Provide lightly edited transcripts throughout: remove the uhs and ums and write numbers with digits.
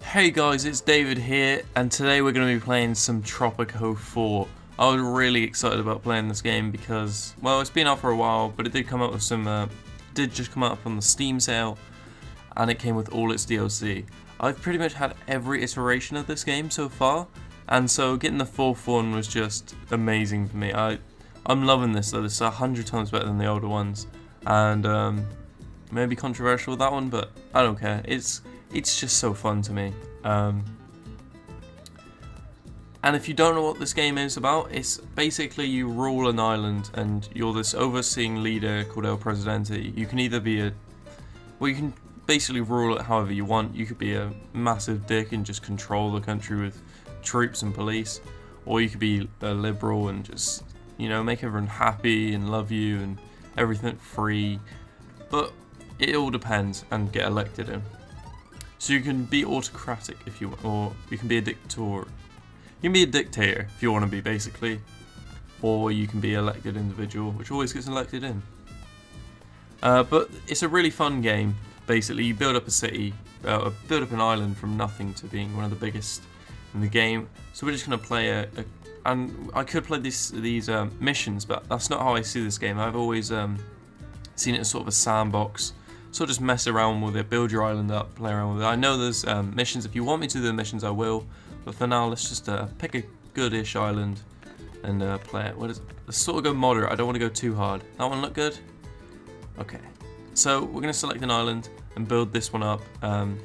Hey guys, it's David here, and today we're going to be playing some Tropico 4. I was really excited about playing this game because, well, it's been out for a while, but it did come out with some, did just come out from the Steam sale, and it came with all its DLC. I've pretty much had every iteration of this game so far, and so getting the fourth one was just amazing for me. I'm loving this though. This is 100 times better than the older ones, and maybe controversial with that one, but I don't care. It's just so fun to me. And if you don't know what this game is about, it's basically you rule an island and you're this overseeing leader called El Presidente. You can either be you can basically rule it however you want. You could be a massive dick and just control the country with troops and police, or you could be a liberal and just, make everyone happy and love you and everything free. But it all depends, and get elected in. So you can be autocratic if you want, or you can be a dictator. You can be a dictator if you want to be, basically, or you can be an elected individual, which always gets elected in. But it's a really fun game. Basically, you build up a city, build up an island from nothing to being one of the biggest in the game. So we're just gonna play and I could play these missions, but that's not how I see this game. I've always seen it as sort of a sandbox. So just mess around with it, build your island up, play around with it. I know there's missions. If you want me to do the missions, I will. But for now, let's just pick a good-ish island and play it. Let's sort of go moderate. I don't want to go too hard. That one look good? Okay. So we're going to select an island and build this one up. Now I'm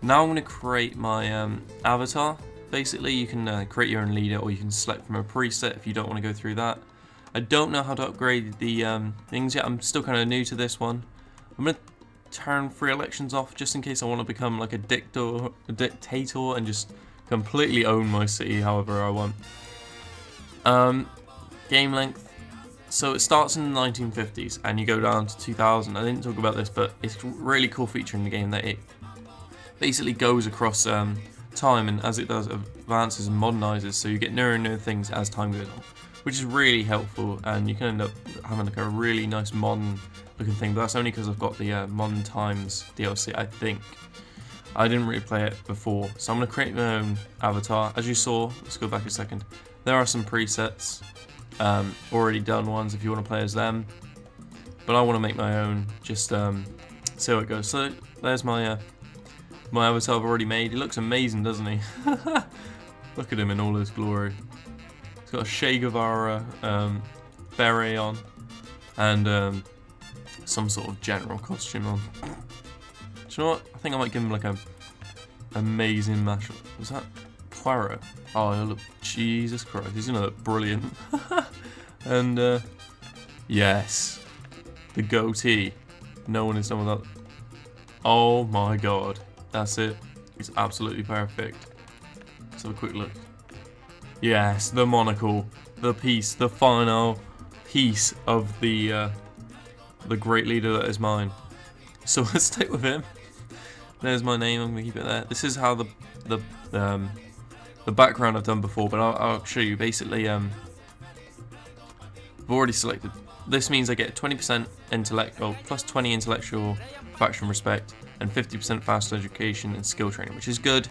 going to create my avatar. Basically, you can create your own leader, or you can select from a preset if you don't want to go through that. I don't know how to upgrade the things yet. I'm still kind of new to this one. I'm going to turn free elections off just in case I want to become like a dictator and just completely own my city however I want. Game length. So it starts in the 1950s and you go down to 2000. I didn't talk about this, but it's a really cool feature in the game that it basically goes across time, and as it does, advances and modernizes, so you get newer and newer things as time goes on, which is really helpful, and you can end up having like a really nice modern looking thing, but that's only because I've got the Modern Times DLC, I think. I didn't really play it before, so I'm going to create my own avatar. As you saw, let's go back a second, there are some presets, already done ones if you want to play as them, but I want to make my own, just see how it goes. So there's my my avatar I've already made. He looks amazing, doesn't he? Look at him in all his glory. He's got a Che Guevara beret on, and some sort of general costume on. Do you know what? I think I might give him like a amazing mashup. Was that Poirot? Oh, he'll look, Jesus Christ, he's gonna look brilliant. And yes, the goatee. No one is done with that. Oh my god, that's it. It's absolutely perfect. Let's have a quick look. Yes, the monocle, the piece, the final piece of the great leader that is mine. So let's stick with him. There's my name. I'm gonna keep it there. This is how the background I've done before, but I'll show you. Basically, I've already selected. This means I get 20% intellectual, plus 20 intellectual faction respect, and 50% faster education and skill training, which is good.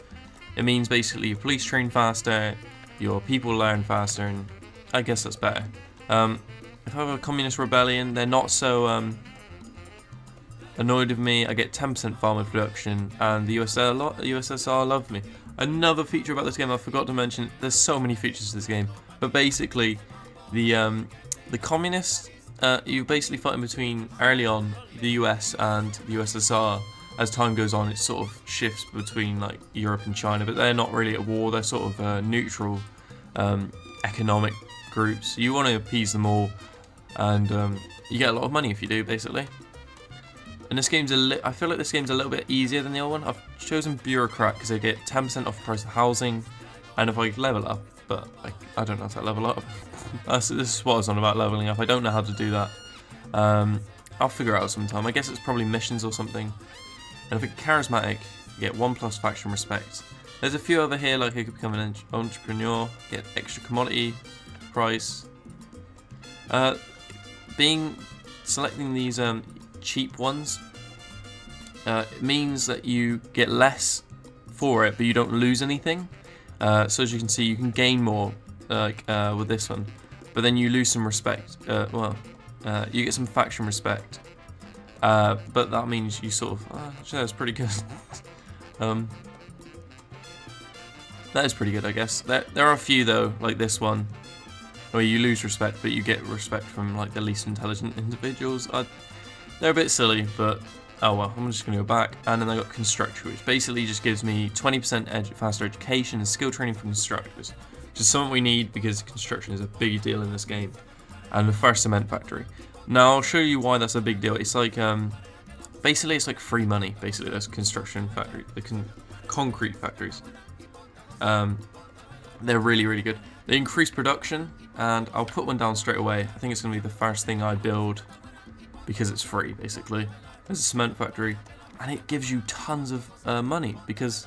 It means basically your police train faster, your people learn faster, and I guess that's better. If I have a communist rebellion, they're not so annoyed with me. I get 10% farmer production, and the USSR love me. Another feature about this game I forgot to mention. There's so many features to this game, but basically, the communists, you're basically fighting between early on the US and the USSR. As time goes on, it sort of shifts between like Europe and China, but they're not really at war. They're sort of neutral economic groups. You want to appease them all, and you get a lot of money if you do, basically. And this game's I feel like this game's a little bit easier than the old one. I've chosen bureaucrat because I get 10% off the price of housing, and if I level up, but I don't know how to level up. This is what I was on about, leveling up. I don't know how to do that. I'll figure it out sometime. I guess it's probably missions or something. And if it's charismatic, you get 1+ faction respect. There's a few over here, like I could become an entrepreneur, get extra commodity price. Selecting these cheap ones, it means that you get less for it, but you don't lose anything. So as you can see, you can gain more, like with this one, but then you lose some respect. You get some faction respect, but that means you sort of. Actually, that's pretty good. That is pretty good, I guess. There are a few though, like this one, where you lose respect, but you get respect from like the least intelligent individuals. They're a bit silly, but oh well. I'm just gonna go back, and then I got constructor, which basically just gives me 20% faster education and skill training for constructors, which is something we need because construction is a big deal in this game. And the first cement factory. Now I'll show you why that's a big deal. It's like basically it's like free money. Basically, those construction factory, the concrete factories. They're really, really good. They increase production, and I'll put one down straight away. I think it's going to be the first thing I build because it's free, basically. There's a cement factory, and it gives you tons of money, because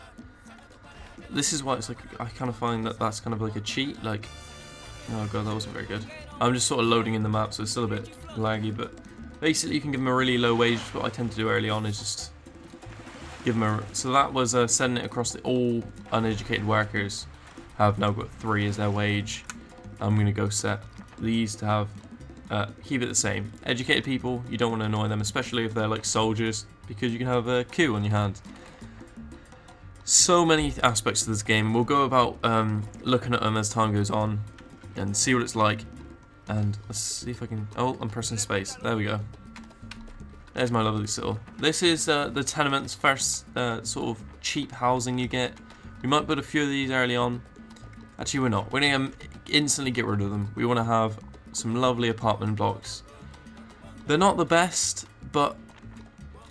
this is why it's like, I kind of find that that's kind of like a cheat. Like, oh god, that wasn't very good. I'm just sort of loading in the map, so it's still a bit laggy, but basically you can give them a really low wage. What I tend to do early on is just give them a. So that was sending it across all uneducated workers. Have now got 3 as their wage. I'm gonna go set these to have keep it the same. Educated people, you don't want to annoy them, especially if they're like soldiers, because you can have a coup on your hands. So many aspects of this game. We'll go about looking at them as time goes on and see what it's like. And let's see if I can. Oh, I'm pressing space. There we go. There's my lovely cell. This is the tenements, first sort of cheap housing you get. We might build a few of these early on. Actually, we're not. We're going to instantly get rid of them. We want to have some lovely apartment blocks. They're not the best, but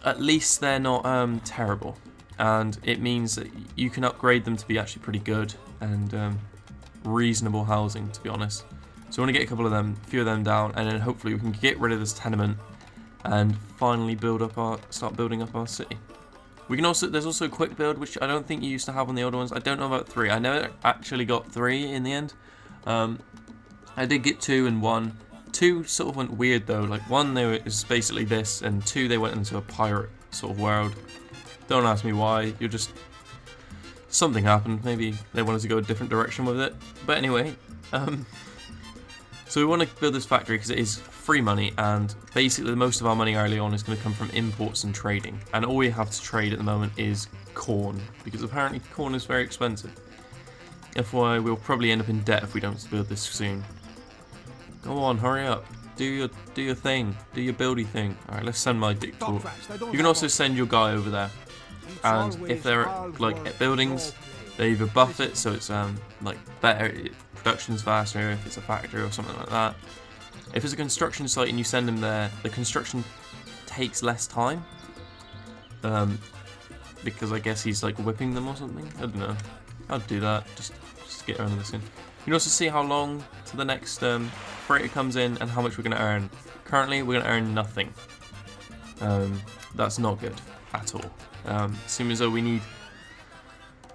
at least they're not terrible. And it means that you can upgrade them to be actually pretty good and reasonable housing, to be honest. So I want to get a couple of them, a few of them down, and then hopefully we can get rid of this tenement and finally start building up our city. We can also, there's also a quick build, which I don't think you used to have on the older ones. I don't know about 3. I never actually got 3 in the end. I did get 2 and 1. 2 sort of went weird though. Like 1, is basically this, and 2 they went into a pirate sort of world. Don't ask me why. You're just, something happened. Maybe they wanted to go a different direction with it. But anyway, so we want to build this factory because it is free money, and basically most of our money early on is going to come from imports and trading. And all we have to trade at the moment is corn, because apparently corn is very expensive. FYI, we'll probably end up in debt if we don't build this soon. Go on, hurry up. Do your thing. Do your buildy thing. Alright, let's send my dictator. You can also send your guy over there. And if they're like buildings, they either buff it so it's like better, production's faster if it's a factory or something like that. If it's a construction site and you send them there, the construction takes less time. Because I guess he's like whipping them or something. I don't know. I'd do that. Just get around this in. You can also see how long to the next freighter comes in and how much we're going to earn. Currently, we're going to earn nothing. That's not good at all. Seems as though we need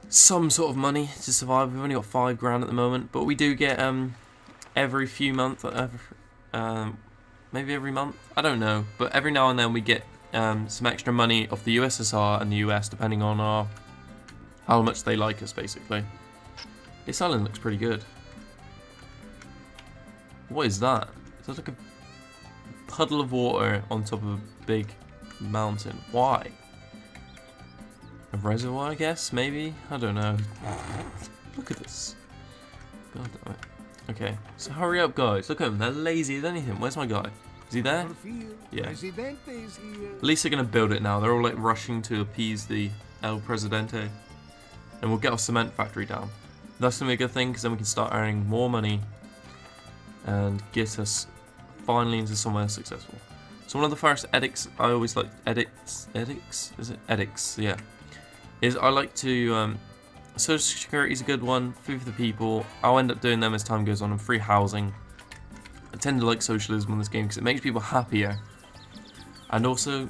some sort of money to survive. We've only got 5 grand at the moment, but we do get every few months, maybe every month. I don't know, but every now and then we get some extra money off the USSR and the US, depending on how much they like us, basically. This island looks pretty good. What is that? Is that like a puddle of water on top of a big mountain? Why? A reservoir, I guess? Maybe? I don't know. Look at this. God damn it. Okay, so hurry up, guys. Look at them. They're lazy as anything. Where's my guy? Is he there? Yeah. At least they're going to build it now. They're all like rushing to appease the El Presidente. And we'll get our cement factory down. That's going to be a good thing, because then we can start earning more money and get us finally into somewhere successful. So one of the first edicts I always like, edicts? Is it? Edicts, yeah. Is I like to, social security is a good one, food for the people. I'll end up doing them as time goes on, and free housing. I tend to like socialism in this game because it makes people happier. And also,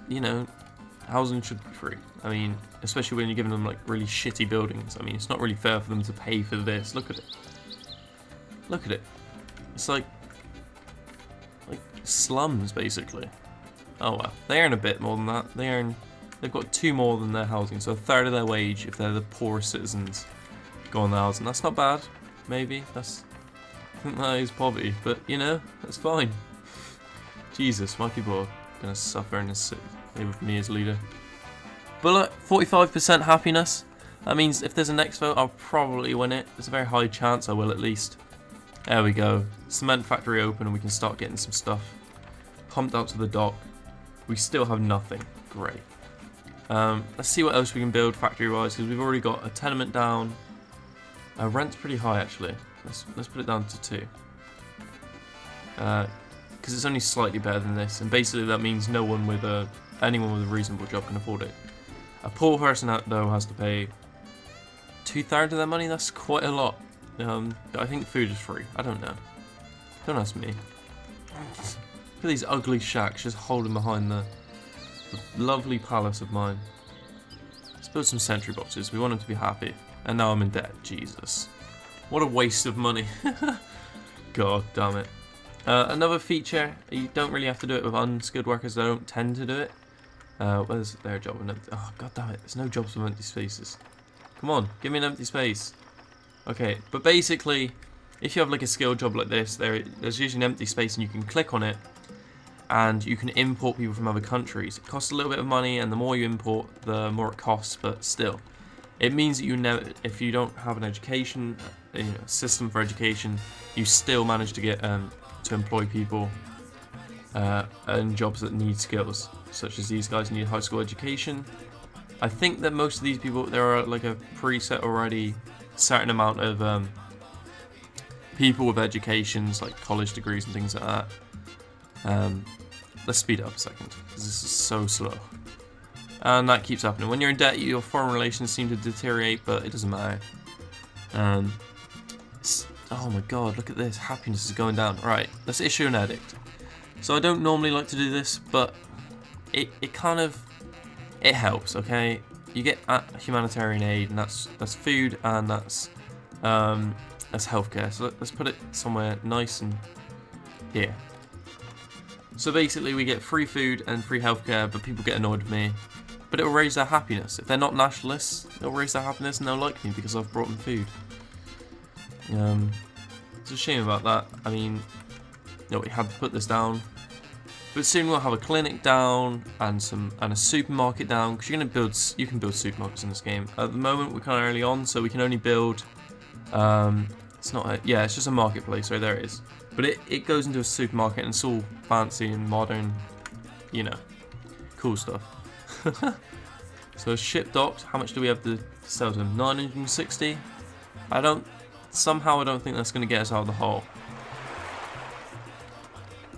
you know, housing should be free. I mean, especially when you're giving them like really shitty buildings. I mean, it's not really fair for them to pay for this. Look at it. Look at it. It's like slums, basically. Oh well, they earn a bit more than that. They earn they've got 2 more than their housing, so a third of their wage if they're the poorest citizens go on the housing. That's not bad. Maybe I think that is poverty, but you know, that's fine. Jesus, my people are gonna suffer in this city with me as leader. But look, 45% happiness. That means if there's a next vote, I'll probably win it. There's a very high chance I will, at least. There we go. Cement factory open and we can start getting some stuff pumped out to the dock. We still have nothing. Great. Let's see what else we can build factory-wise, because we've already got a tenement down. Rent's pretty high, actually. Let's put it down to 2. Because it's only slightly better than this, and basically that means anyone with a reasonable job can afford it. A poor person, though, has to pay 2/3 of their money. That's quite a lot. I think food is free. I don't know. Don't ask me. Look at these ugly shacks just holding behind the lovely palace of mine. Let's build some sentry boxes. We want them to be happy. And now I'm in debt. Jesus. What a waste of money. God damn it. Another feature, you don't really have to do it with unskilled workers. They don't tend to do it. Where's their job? Oh, god damn it. There's no jobs with empty spaces. Come on, give me an empty space. Okay, but basically, if you have like a skilled job like this, there's usually an empty space and you can click on it and you can import people from other countries. It costs a little bit of money, and the more you import, the more it costs, but still. It means that if you don't have an education, system for education, you still manage to get to employ people in jobs that need skills, such as these guys need a high school education. I think that most of these people, there are like a preset already certain amount of people with educations, like college degrees and things like that. Let's speed it up a second, because this is so slow. And that keeps happening. When you're in debt, your foreign relations seem to deteriorate, but it doesn't matter. Oh my god, look at this. Happiness is going down. Right, let's issue an edict. So I don't normally like to do this, but it helps, okay? You get humanitarian aid, and that's food, and that's healthcare. So let's put it somewhere nice and here. So basically we get free food and free healthcare, but people get annoyed with me. But it'll raise their happiness. If they're not nationalists, it'll raise their happiness and they'll like me because I've brought them food. It's a shame about that. I mean, we had to put this down. But soon we'll have a clinic down and a supermarket down, because you can build supermarkets in this game. At the moment we're kind of early on, so we can only build. It's just a marketplace. Right there it is. But it goes into a supermarket and it's all fancy and modern, cool stuff. So ship docked. How much do we have to sell to them? 960. Somehow I don't think that's going to get us out of the hole.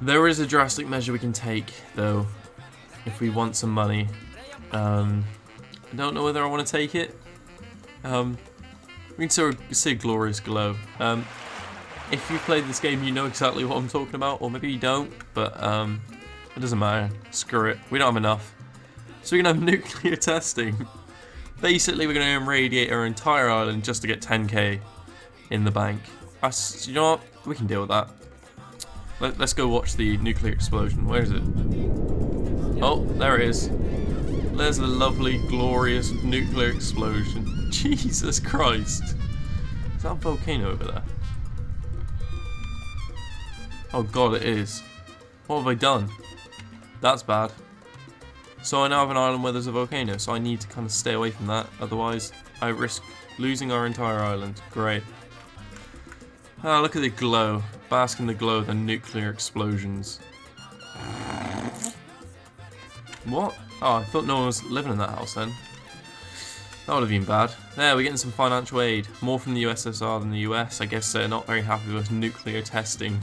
There is a drastic measure we can take, though, if we want some money. I don't know whether I want to take it. We can see a glorious glow. If you've played this game, you know exactly what I'm talking about, or maybe you don't, but it doesn't matter. Screw it. We don't have enough. So we're going to have nuclear testing. Basically, we're going to irradiate our entire island just to get 10k in the bank. You know what? We can deal with that. Let's go watch the nuclear explosion. Where is it? Oh, there it is. There's the lovely, glorious nuclear explosion. Jesus Christ. Is that a volcano over there? Oh god, it is. What have I done? That's bad. So I now have an island where there's a volcano, so I need to kind of stay away from that. Otherwise, I risk losing our entire island. Great. Ah, look at the glow. Bask in the glow of the nuclear explosions. What? Oh, I thought no one was living in that house then. That would have been bad. There, we're getting some financial aid. More from the USSR than the US. I guess they're not very happy with nuclear testing.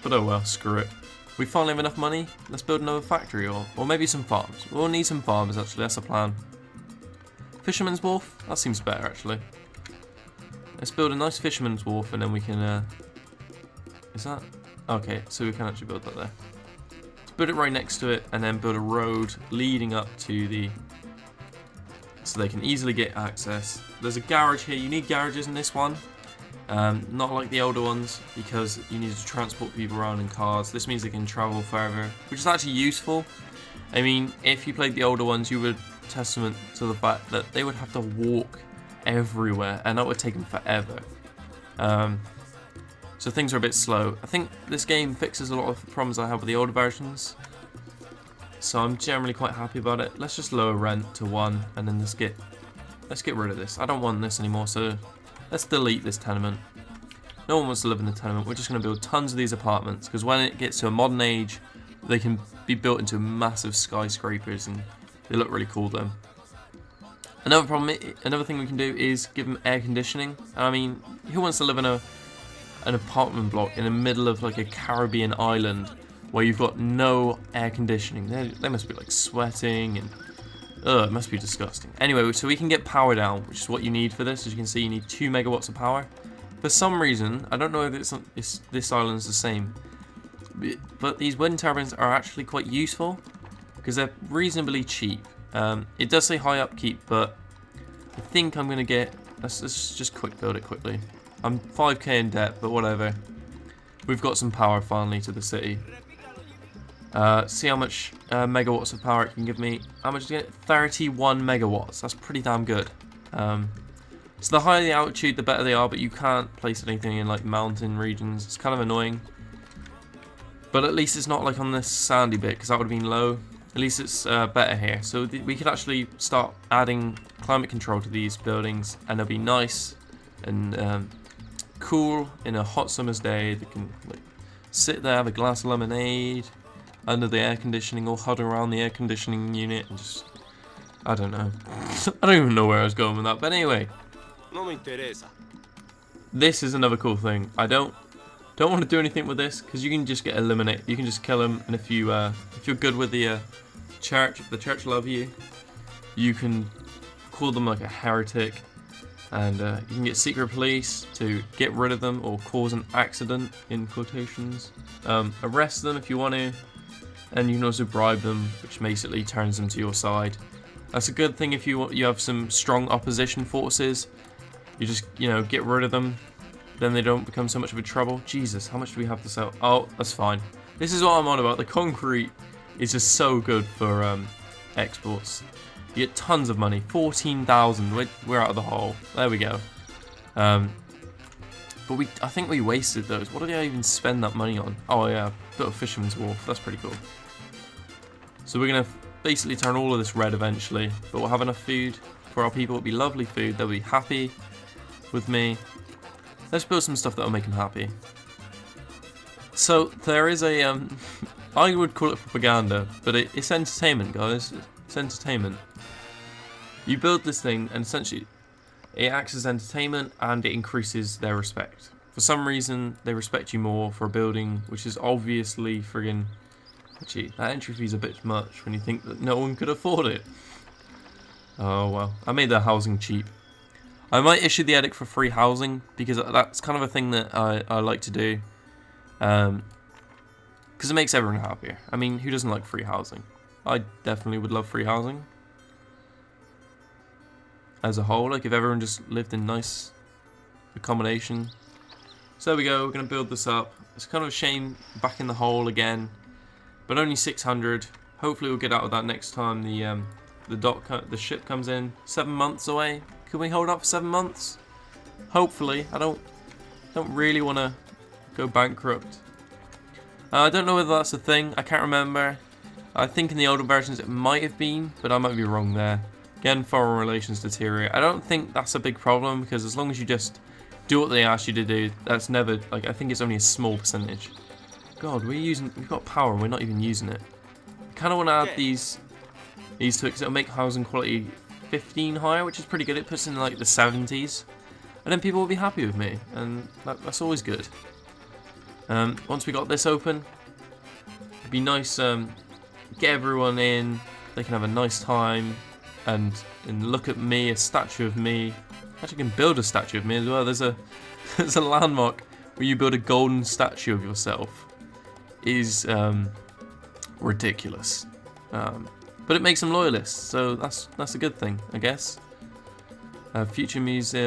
But oh well, screw it. We finally have enough money. Let's build another factory or maybe some farms. We'll need some farms actually, that's a plan. Fisherman's Wharf? That seems better actually. Let's build a nice Fisherman's Wharf and then we can... is that? Okay, so we can actually build that there. Let's build it right next to it and then build a road leading up to the... so they can easily get access. There's a garage here. You need garages in this one. Not like the older ones, because you need to transport people around in cars. This means they can travel further, which is actually useful. I mean, if you played the older ones, you would testament to the fact that they would have to walk everywhere, and that would take them forever. So things are a bit slow. I think this game fixes a lot of the problems I have with the older versions, so I'm generally quite happy about it. Let's just lower rent to 1, and then let's get rid of this. I don't want this anymore, so let's delete this tenement. No one wants to live in the tenement. We're just going to build tons of these apartments, because when it gets to a modern age, they can be built into massive skyscrapers, and they look really cool then. Another thing we can do is give them air conditioning. I mean, who wants to live in an apartment block in the middle of like a Caribbean island where you've got no air conditioning? They must be like sweating, and it must be disgusting. Anyway, so we can get power down, which is what you need for this. As you can see, you need 2 megawatts of power. For some reason, I don't know if this island's the same, but these wind turbines are actually quite useful because they're reasonably cheap. It does say high upkeep, but I think I'm going to get... Let's just quick build it quickly. I'm 5k in debt, but whatever. We've got some power finally to the city. See how much megawatts of power it can give me. How much did it get? 31 megawatts. That's pretty damn good. So the higher the altitude, the better they are, but you can't place anything in like mountain regions. It's kind of annoying. But at least it's not like on this sandy bit, because that would have been low. At least it's better here. So we could actually start adding climate control to these buildings, and they'll be nice and cool in a hot summer's day. They can like sit there, have a glass of lemonade under the air conditioning, or huddle around the air conditioning unit and just... I don't know. I don't even know where I was going with that, but anyway. No me interesa. This is another cool thing. I don't want to do anything with this because you can just get eliminated. You can just kill them, and if you're good with the church, if the church love you, you can call them like a heretic, and you can get secret police to get rid of them or cause an accident in quotations. Arrest them if you want to, and you can also bribe them, which basically turns them to your side. That's a good thing if you have some strong opposition forces. You just, get rid of them. Then they don't become so much of a trouble. Jesus, how much do we have to sell? Oh, that's fine. This is what I'm on about. The concrete is just so good for exports. You get tons of money. 14,000. We're out of the hole. There we go. But I think we wasted those. What did I even spend that money on? Oh yeah, built a fisherman's wharf. That's pretty cool. So we're gonna basically turn all of this red eventually, but we'll have enough food for our people. It'll be lovely food. They'll be happy with me. Let's build some stuff that'll make them happy. So there is a I would call it propaganda, but it's entertainment, guys. It's entertainment. You build this thing, and essentially it acts as entertainment, and it increases their respect. For some reason, they respect you more for a building, which is obviously friggin'... Actually, that entry fee's a bit much when you think that no one could afford it. Oh well, I made their housing cheap. I might issue the edict for free housing, because that's kind of a thing that I like to do. Because it makes everyone happier. I mean, who doesn't like free housing? I definitely would love free housing. As a whole, like if everyone just lived in nice accommodation. So there we go, we're going to build this up. It's kind of a shame back in the hole again. But only 600. Hopefully we'll get out of that next time the ship comes in. 7 months away. Can we hold up for 7 months? Hopefully. I don't really want to go bankrupt. I don't know whether that's a thing. I can't remember. I think in the older versions it might have been, but I might be wrong there. Again, foreign relations deteriorate. I don't think that's a big problem, because as long as you just do what they ask you to do, that's never, like, I think it's only a small percentage. God, we've got power and we're not even using it. I kind of want to add these to it, because it'll make housing quality 15 higher, which is pretty good. It puts in like the 70s, and then people will be happy with me, and that's always good. Once we got this open, it'd be nice, get everyone in, they can have a nice time, and look at me, a statue of me. Actually, you can build a statue of me as well. There's a landmark where you build a golden statue of yourself. It is ridiculous. But it makes them loyalists, so that's a good thing, I guess. Future museum.